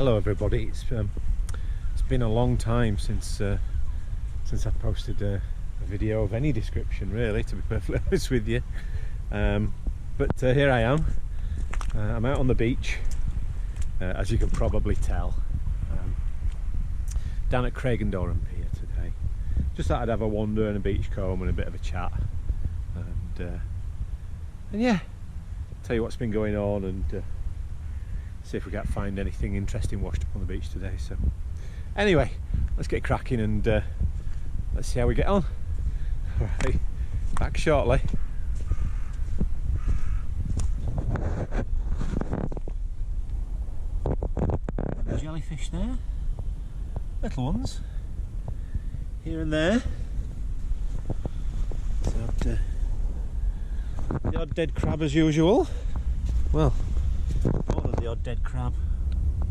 Hello everybody. It's been a long time since I've posted a video of any description, really, to be perfectly honest with you. But here I am. I'm out on the beach, as you can probably tell, down at Craigendoran Pier today. Just thought I'd have a wander and a beachcomb and a bit of a chat, and yeah, tell you what's been going on and see if we can't find anything interesting washed up on the beach today. So anyway, let's get cracking and let's see how we get on. All right, back shortly. Jellyfish there, little ones here and there. So, the odd dead crab as usual. Well, more than the odd dead crab.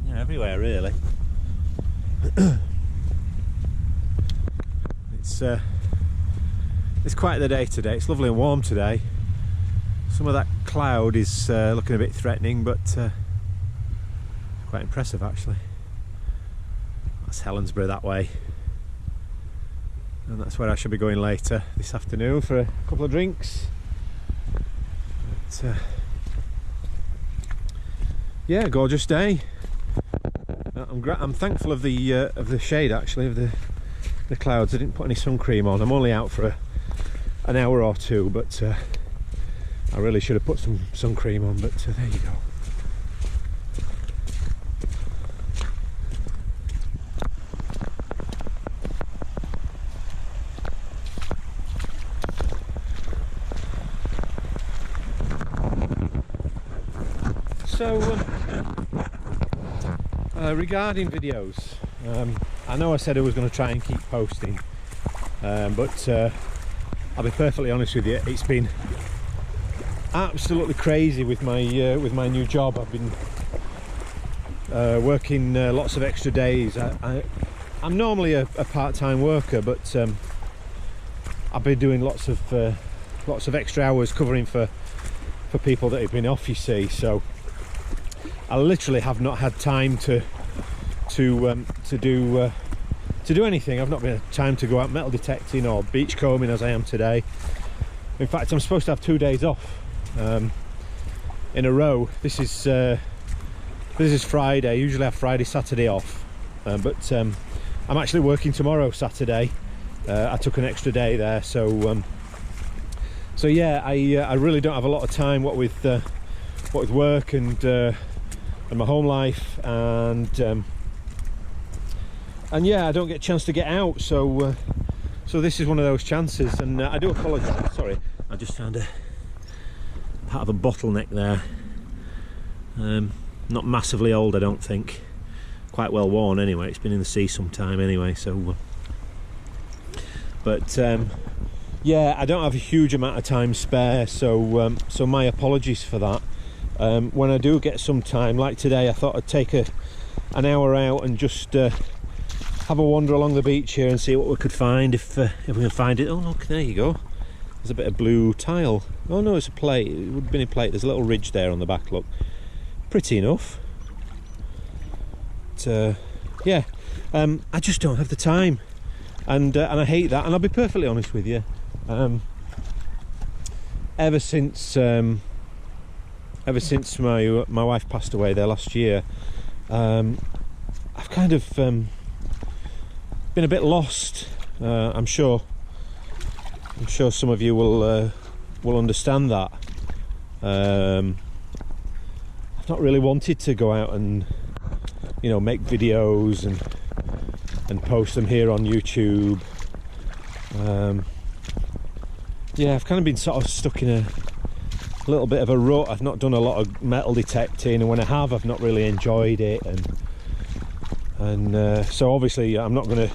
They're everywhere, really. It's quite the day today. It's lovely and warm today. Some of that cloud is looking a bit threatening, but quite impressive actually. That's Helensburgh that way, and that's where I should be going later this afternoon for a couple of drinks. But, yeah, gorgeous day. I'm thankful of the shade actually, of the clouds. I didn't put any sun cream on. I'm only out for an hour or two, but I really should have put some sun cream on. But there you go. So regarding videos, I know I said I was going to try and keep posting, but I'll be perfectly honest with you, it's been absolutely crazy with my new job. I've been working lots of extra days. I'm normally a part-time worker, but I've been doing lots of extra hours covering for people that have been off, you see. So I literally have not had time to do anything. I've not been time to go out metal detecting or beachcombing as I am today. In fact, I'm supposed to have 2 days off in a row. This is Friday. Usually I have Friday, Saturday off, but I'm actually working tomorrow, Saturday. I took an extra day there, so yeah, I really don't have a lot of time. What with work and my home life, and yeah, I don't get a chance to get out, so this is one of those chances, and I do apologise. Sorry, I just found a part of a bottleneck there. Not massively old, I don't think. Quite well worn anyway. It's been in the sea some time anyway. So, but yeah, I don't have a huge amount of time spare, so my apologies for that. When I do get some time, like today, I thought I'd take an hour out and just have a wander along the beach here and see what we could find, if we can find it. Oh look, there you go. There's a bit of blue tile. Oh no, it's a plate. It would have been a plate. There's a little ridge there on the back. Look, pretty enough. But, yeah, I just don't have the time, and I hate that. And I'll be perfectly honest with you. Ever since my wife passed away there last year, I've kind of been a bit lost. I'm sure some of you will understand that. I've not really wanted to go out and, you know, make videos and post them here on YouTube. Yeah, I've kind of been sort of stuck in a little bit of a rut. I've not done a lot of metal detecting, and when I have, I've not really enjoyed it, and so obviously I'm not going to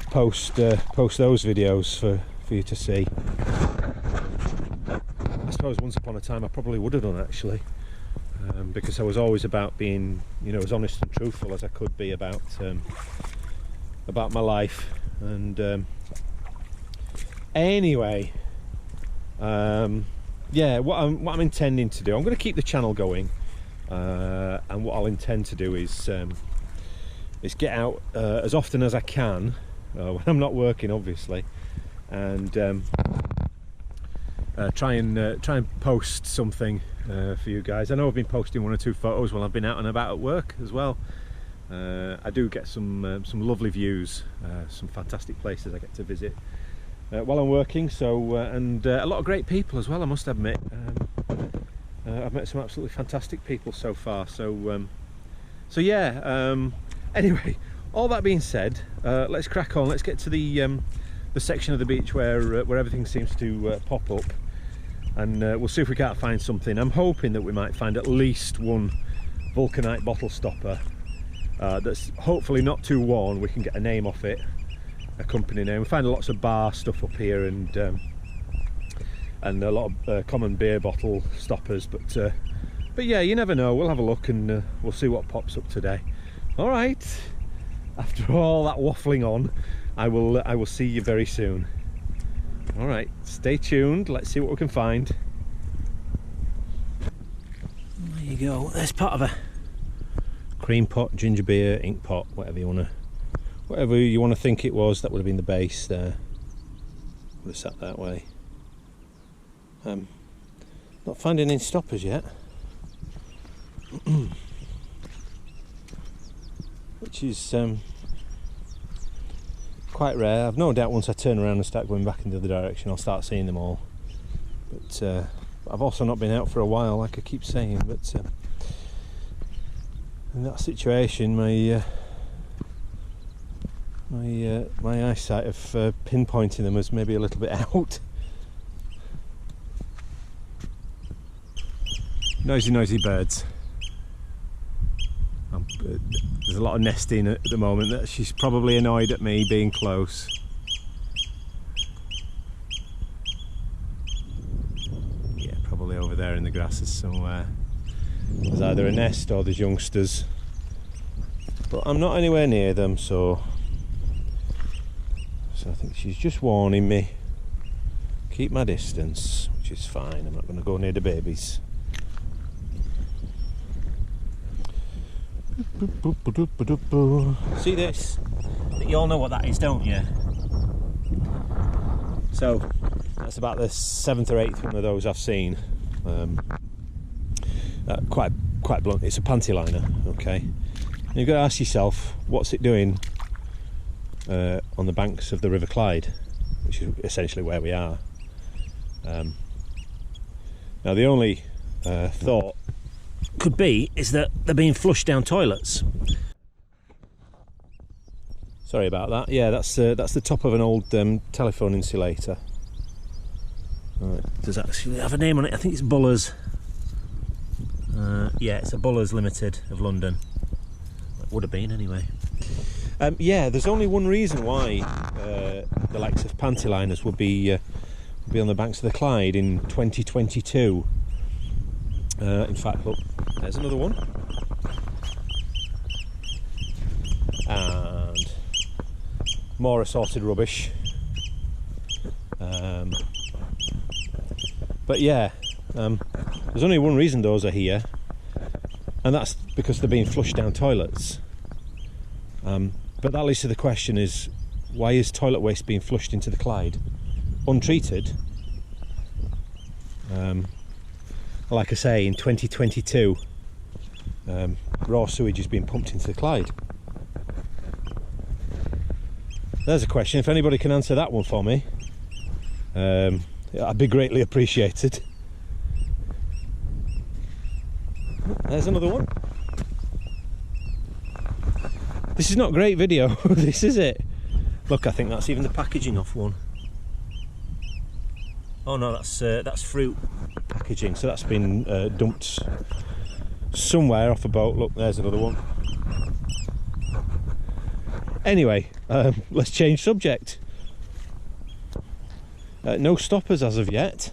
post those videos for you to see. I suppose once upon a time I probably would have done, actually, because I was always about being, you know, as honest and truthful as I could be about my life. And anyway, yeah, what I'm intending to do, I'm going to keep the channel going. and what I'll intend to do is get out as often as I can when I'm not working, obviously, and try and post something for you guys. I know I've been posting 1 or 2 photos while I've been out and about at work as well. I do get some lovely views, some fantastic places I get to visit while I'm working. So and a lot of great people as well, I must admit. I've met some absolutely fantastic people so far. So so yeah. Anyway, all that being said, let's crack on. Let's get to the section of the beach where everything seems to pop up, and we'll see if we can't find something. I'm hoping that we might find at least one vulcanite bottle stopper that's hopefully not too worn. We can get a name off it, a company name. We find lots of bar stuff up here, and a lot of common beer bottle stoppers, but yeah, you never know. We'll have a look, and we'll see what pops up today. All right, after all that waffling on, I will see you very soon. All right, stay tuned. Let's see what we can find. There you go. There's part of a cream pot, ginger beer, ink pot, whatever you want to think it was. That would have been the base there. Would have sat that way. Not finding any stoppers yet. Which is quite rare. I've no doubt once I turn around and start going back in the other direction, I'll start seeing them all. But I've also not been out for a while, like I keep saying. But in that situation, my eyesight of pinpointing them is maybe a little bit out. Noisy birds. There's a lot of nesting at the moment. That she's probably annoyed at me being close. Yeah, probably over there in the grasses somewhere. There's either a nest or there's youngsters, but I'm not anywhere near them, so I think she's just warning me, keep my distance, which is fine. I'm not going to go near the babies. See this? You all know what that is, don't you? So that's about the 7th or 8th one of those I've seen. Quite blunt. It's a panty liner. Okay, and you've got to ask yourself, what's it doing on the banks of the River Clyde, which is essentially where we are. Now the only thought could be is that they're being flushed down toilets. Sorry about that. Yeah, that's the top of an old telephone insulator. Right, does that actually have a name on it? I think it's Bullers. Yeah, it's a Bullers Limited of London. It would have been anyway. Yeah, there's only one reason why the likes of panty liners would be on the banks of the Clyde in 2022. In fact, look, there's another one. And more assorted rubbish. But yeah, there's only one reason those are here, and that's because they're being flushed down toilets. But that leads to the question is, why is toilet waste being flushed into the Clyde untreated? Like I say, in 2022, raw sewage is being pumped into the Clyde. There's a question. If anybody can answer that one for me, I'd be greatly appreciated. There's another one. This is not great video. This is it. Look, I think that's even the packaging off one. Oh no, that's fruit packaging. So that's been dumped somewhere off a boat. Look, there's another one. Anyway, let's change subject. No stoppers as of yet.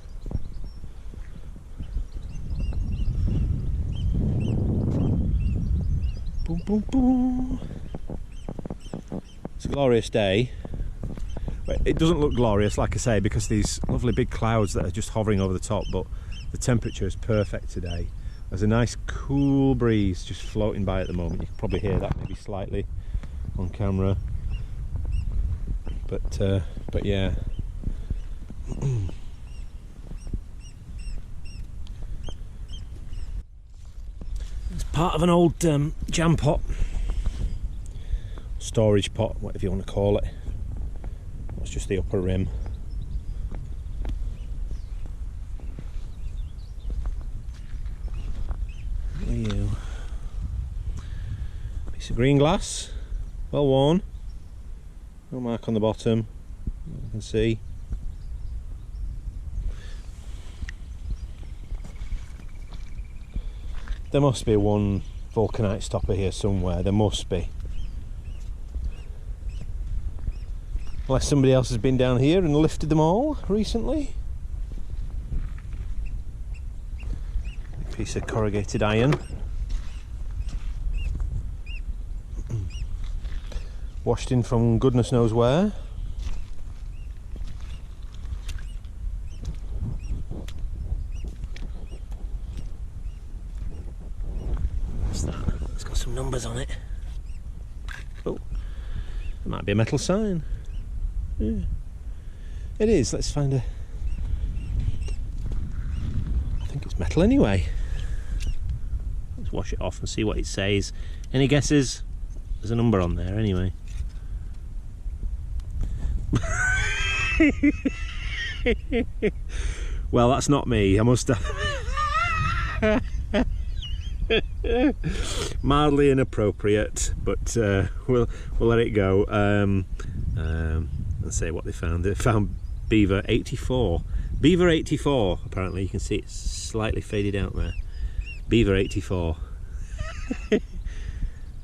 Boom, boom, boom. It's a glorious day. It doesn't look glorious, like I say, because these lovely big clouds that are just hovering over the top, but the temperature is perfect today. There's a nice cool breeze just floating by at the moment. You can probably hear that maybe slightly on camera, but yeah. It's part of an old jam pot, storage pot, whatever you want to call it. That's just the upper rim. There you. Piece of green glass, well worn. No mark on the bottom, you can see. There must be one vulcanite stopper here somewhere, there must be. Unless somebody else has been down here and lifted them all recently. Piece of corrugated iron. Washed in from goodness knows where. What's that? It's got some numbers on it. Oh, it might be a metal sign. Yeah. It is. Let's find a... I think it's metal anyway. Let's wash it off and see what it says. Any guesses? There's a number on there anyway. Well, that's not me. I must have... Mildly inappropriate, but we'll let it go. Let's say what they found. They found Beaver 84. Beaver 84. Apparently, you can see it's slightly faded out there. Beaver 84.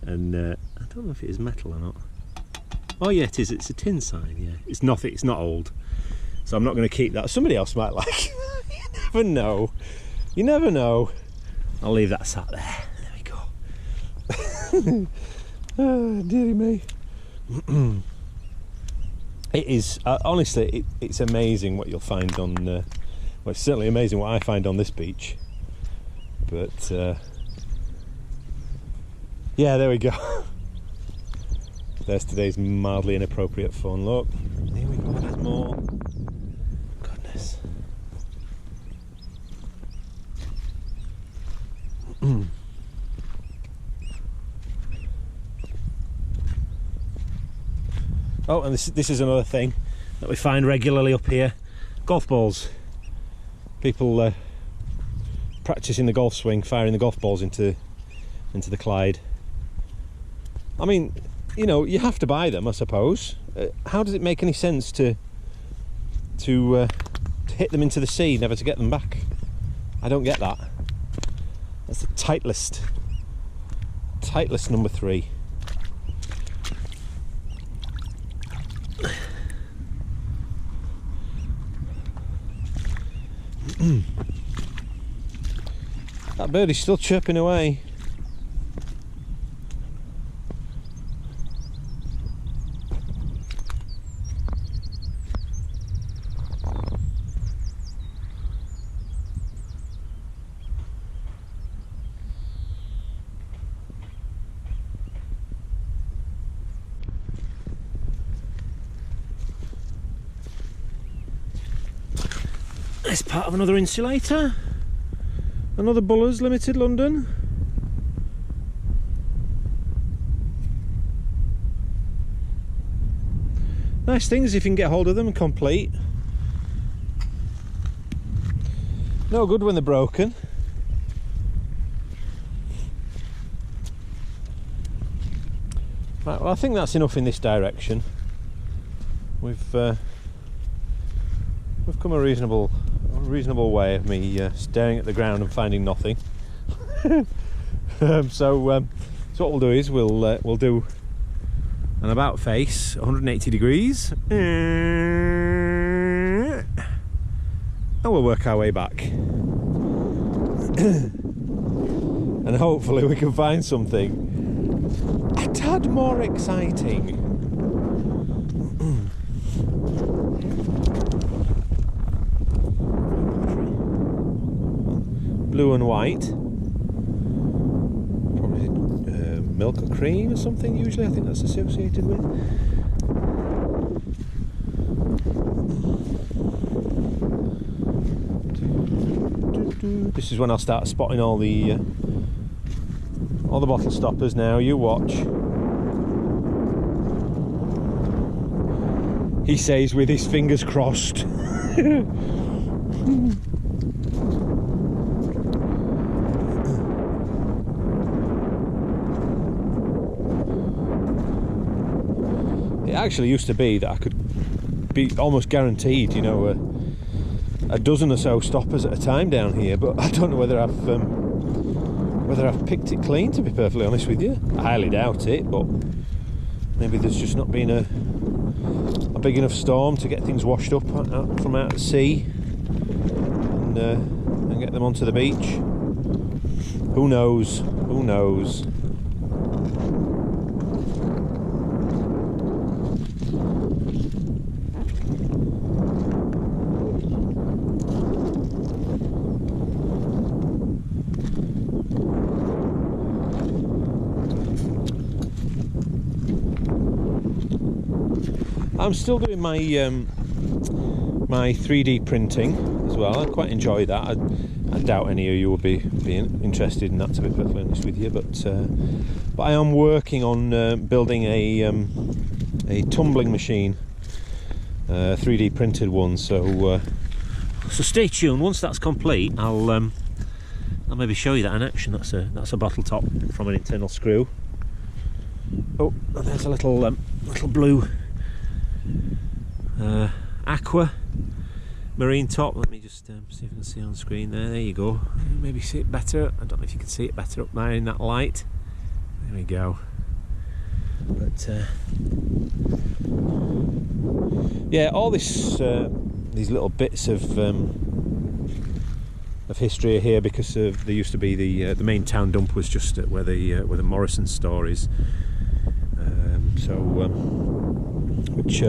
And I don't know if it is metal or not. Oh yeah, it is. It's a tin sign. Yeah, it's nothing. It's not old, so I'm not going to keep that. Somebody else might like. You never know. You never know. I'll leave that sat there. There we go. Oh, dearie me. It is honestly. It's amazing what you'll find on. Well, it's certainly amazing what I find on this beach. But yeah, there we go. There's today's mildly inappropriate fun. Look, here we go. There's more. Goodness. Oh, and this is another thing that we find regularly up here: golf balls. People practicing the golf swing, firing the golf balls into the Clyde. I mean, you know, you have to buy them, I suppose. How does it make any sense to hit them into the sea, never to get them back? I don't get that. That's the tight list number 3. That bird is still chirping away. It's part of another insulator. Another Bullers Limited, London. Nice things if you can get hold of them and complete. No good when they're broken. Right, well, I think that's enough in this direction. We've come a reasonable way of me staring at the ground and finding nothing. So what we'll do is we'll do an about face, 180 degrees, and we'll work our way back. And hopefully we can find something a tad more exciting. Blue and white. milk or cream or something, usually I think that's associated with. This is when I'll start spotting all the bottle stoppers now, you watch. He says with his fingers crossed. It actually used to be that I could be almost guaranteed, you know, a dozen or so stoppers at a time down here, but I don't know whether I've picked it clean, to be perfectly honest with you. I highly doubt it, but maybe there's just not been a big enough storm to get things washed up from out at sea and get them onto the beach. Who knows? Who knows? I'm still doing my my 3D printing as well. I quite enjoy that. I doubt any of you will be interested in that, to be perfectly honest with you. But I am working on building a tumbling machine, 3D printed one. So stay tuned. Once that's complete, I'll maybe show you that in action. That's a bottle top from an internal screw. Oh, there's a little blue aqua marine top. Let me just see if I can see on screen there. There you go. Maybe see it better. I don't know if you can see it better up there in that light. There we go. But yeah, all this these little bits of history are here because there used to be the main town dump was just where the Morrison store is. Which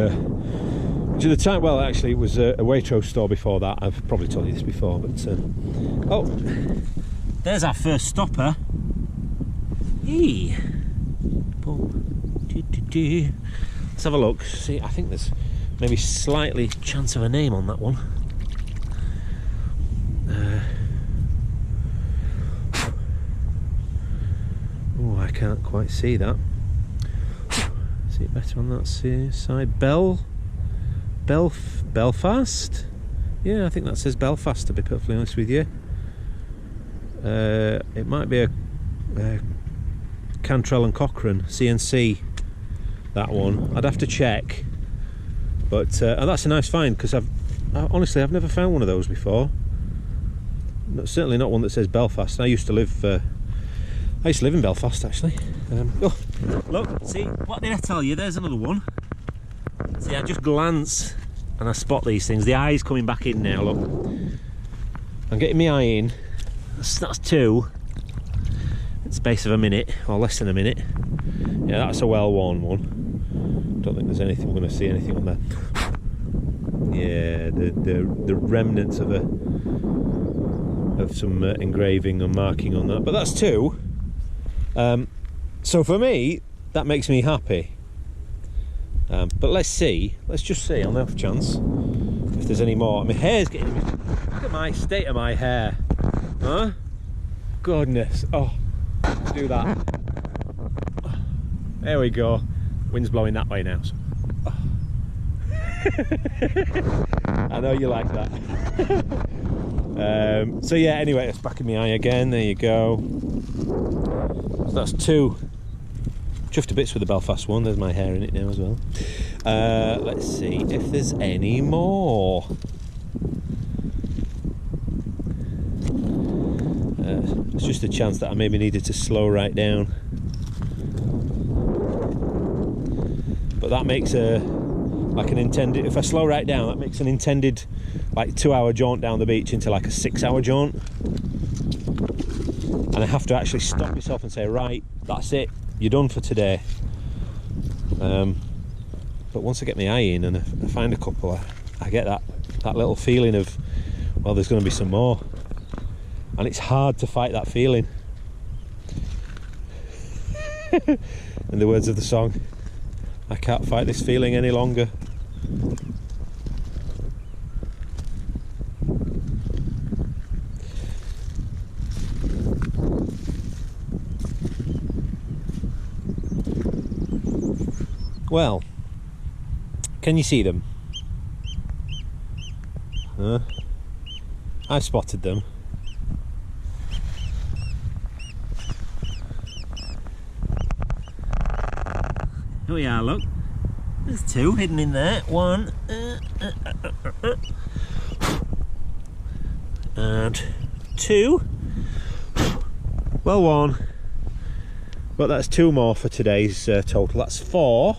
at the time, well, actually it was a Waitrose store before that. I've probably told you this before, but oh, there's our first stopper. Hey, let's have a look. See, I think there's maybe slightly chance of a name on that one. Oh, I can't quite see that. See it better on that side. Belfast? Yeah, I think that says Belfast, to be perfectly honest with you. It might be a Cantrell and Cochrane CNC, that one. I'd have to check, but that's a nice find, because honestly I've never found one of those before. Certainly not one that says Belfast. I used to live in Belfast, actually. Oh, look, see, what did I tell you? There's another one. See, I just glance and I spot these things. The eye's coming back in now, look. I'm getting my eye in. That's two. It's space of a minute, or less than a minute. Yeah, that's a well-worn one. Don't think there's anything, we're going to see anything on there. Yeah, the remnants of some engraving or marking on that. But that's two. So for me, that makes me happy. But let's just see on the off chance if there's any more. My hair's getting, look at my state of my hair. Huh? Goodness. Oh, let's do that. There we go. Wind's blowing that way now. So. Oh. I know you like that. So yeah, anyway, it's back in my eye again. There you go. So that's two. Chuffed to bits with the Belfast one. There's my hair in it now as well. Let's see if there's any more. It's just a chance that I maybe needed to slow right down. But that makes like an intended, if I slow right down, that makes an intended like 2-hour jaunt down the beach into like a 6-hour jaunt. And I have to actually stop myself and say, right, that's it, you're done for today. But once I get my eye in and I find a couple, I get that little feeling of, well, there's going to be some more. And it's hard to fight that feeling. In the words of the song, I can't fight this feeling any longer. Well, can you see them? I've spotted them. Here we are, look. There's two hidden in there. One. And two. Well, one. But that's two more for today's total. That's four.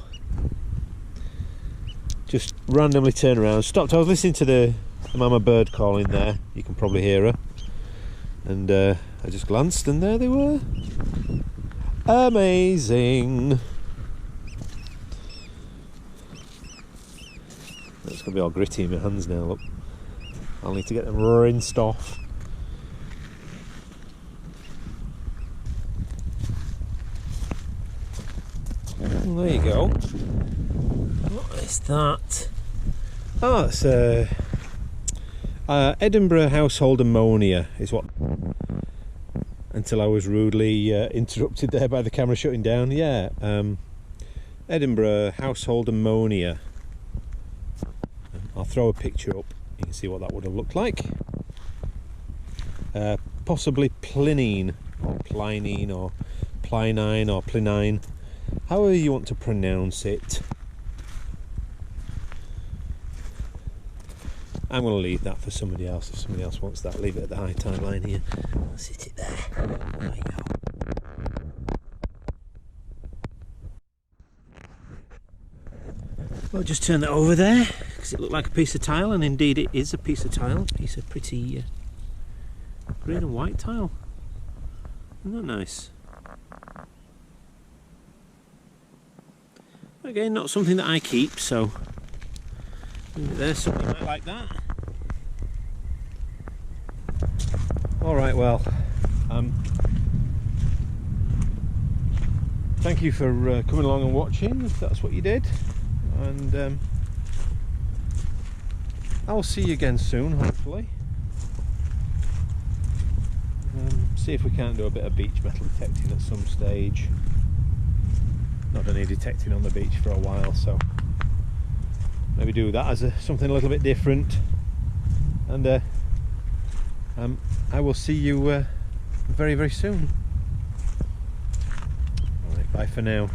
Just randomly turn around. Stopped. I was listening to the mama bird calling there. You can probably hear her. And I just glanced and there they were. Amazing. It's going to be all gritty in my hands now, look. I'll need to get them rinsed off. Well, there you go. What is that? Oh, it's Edinburgh household ammonia is what... Until I was rudely interrupted there by the camera shutting down. Yeah, Edinburgh household ammonia. I'll throw a picture up, you can see what that would have looked like. Possibly plinine, or plinine, or plinine, or plinine, however you want to pronounce it. I'm going to leave that for somebody else. If somebody else wants that, leave it at the high tide line here. I'll sit it there. There you go. Well, just turn that over there because it looked like a piece of tile, and indeed it is a piece of tile. A piece of pretty green and white tile. Isn't that nice? Again, not something that I keep, so there's somebody might like that. Alright, well, thank you for coming along and watching, if that's what you did. And I'll see you again soon, hopefully. See if we can't do a bit of beach metal detecting at some stage. Not done any detecting on the beach for a while, so maybe do that as something a little bit different. And I will see you very, very soon. Alright, bye for now.